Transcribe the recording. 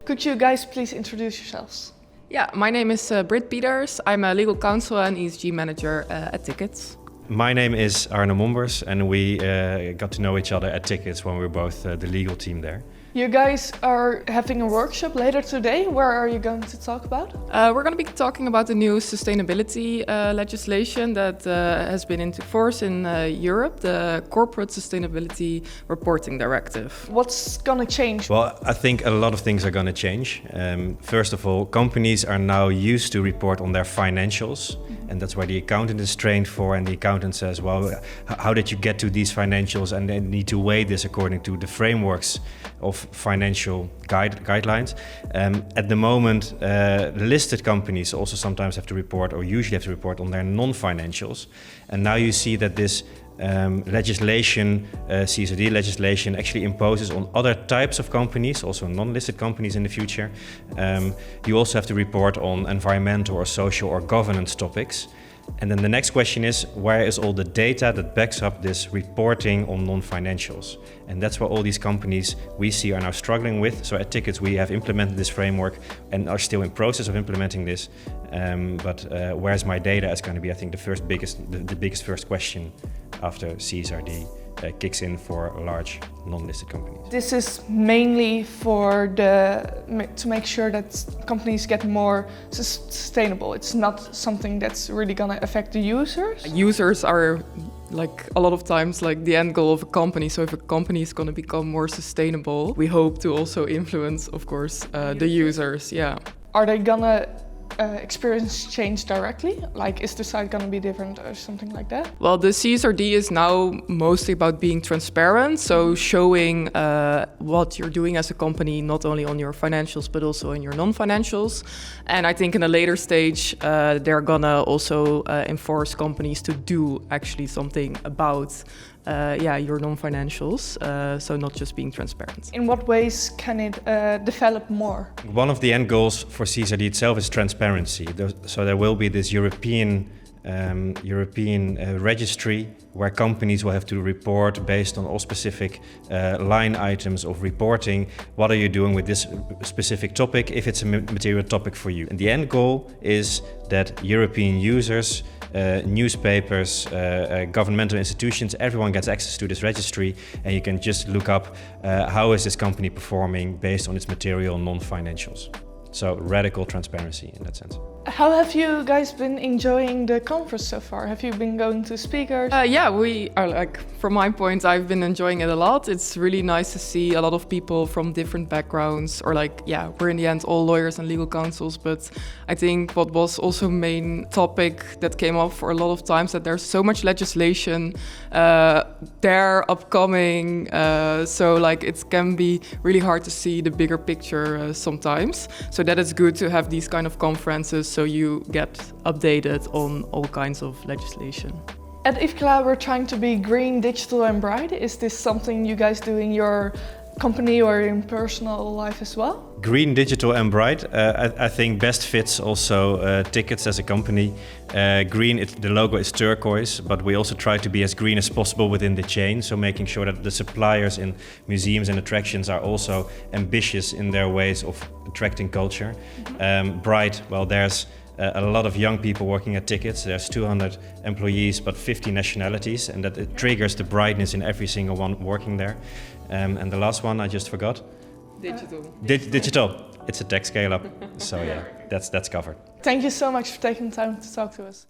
Could you guys please introduce yourselves? Yeah, my name is Britt. I'm a legal counsel and ESG manager at Tickets. My name is Arne Mombers, and we got to know each other at Tickets when we were both the legal team there. You guys are having a workshop later today. Where are you going to talk about? We're going to be talking about the new sustainability legislation that has been into force in Europe, the Corporate Sustainability Reporting Directive. What's going to change? Well, I think a lot of things are going to change. First of all, companies are now used to report on their financials, and that's where the accountant is trained for, and the accountant says, well, how did you get to these financials? And they need to weigh this according to the frameworks of financial guidelines. At the moment, listed companies also sometimes have to report, or usually have to report, on their non-financials. And now you see that this legislation, CSRD legislation, actually imposes on other types of companies, also non-listed companies in the future. You also have to report on environmental or social or governance topics. And then the next question is, where is all the data that backs up this reporting on non-financials? And that's what all these companies we see are now struggling with. So at Tickets we have implemented this framework and are still in process of implementing this. But where's my data is going to be, I think, the biggest first question after CSRD kicks in for large non-listed companies. This is mainly for to make sure that companies get more sustainable. It's not something that's really going to affect the users. Users are like a lot of times like the end goal of a company. So if a company is going to become more sustainable, we hope to also influence, of course, the users. Yeah. Are they gonna experience change directly? Like, is the site going to be different or something like that? Well, the CSRD is now mostly about being transparent, so showing what you're doing as a company, not only on your financials, but also in your non-financials. And I think in a later stage, they're gonna also enforce companies to do actually something about your non-financials, so not just being transparent. In what ways can it develop more? One of the end goals for CSRD itself is transparency. So there will be this European registry where companies will have to report based on all specific line items of reporting. What are you doing with this specific topic, if it's a material topic for you? And the end goal is that European users, newspapers, governmental institutions, everyone gets access to this registry, and you can just look up how is this company performing based on its material non-financials. So radical transparency in that sense. How have you guys been enjoying the conference so far? Have you been going to speakers? Yeah, we are from my point, I've been enjoying it a lot. It's really nice to see a lot of people from different backgrounds, or we're in the end all lawyers and legal counsels, but I think what was also main topic that came up for a lot of times, that there's so much legislation there upcoming, so it can be really hard to see the bigger picture sometimes. So that is good to have these kind of conferences, so you get updated on all kinds of legislation. At IFCLA, we're trying to be green, digital and bright. Is this something you guys do in your company or in personal life as well? Green, digital and bright, I think best fits also Tickets as a company. Green, the logo is turquoise, but we also try to be as green as possible within the chain, so making sure that the suppliers in museums and attractions are also ambitious in their ways of attracting culture. Bright, well, there's a lot of young people working at Tickets. There's 200 employees, but 50 nationalities, and that it triggers the brightness in every single one working there. And the last one I just forgot. Digital. Digital. It's a tech scale-up. So yeah, that's covered. Thank you so much for taking the time to talk to us.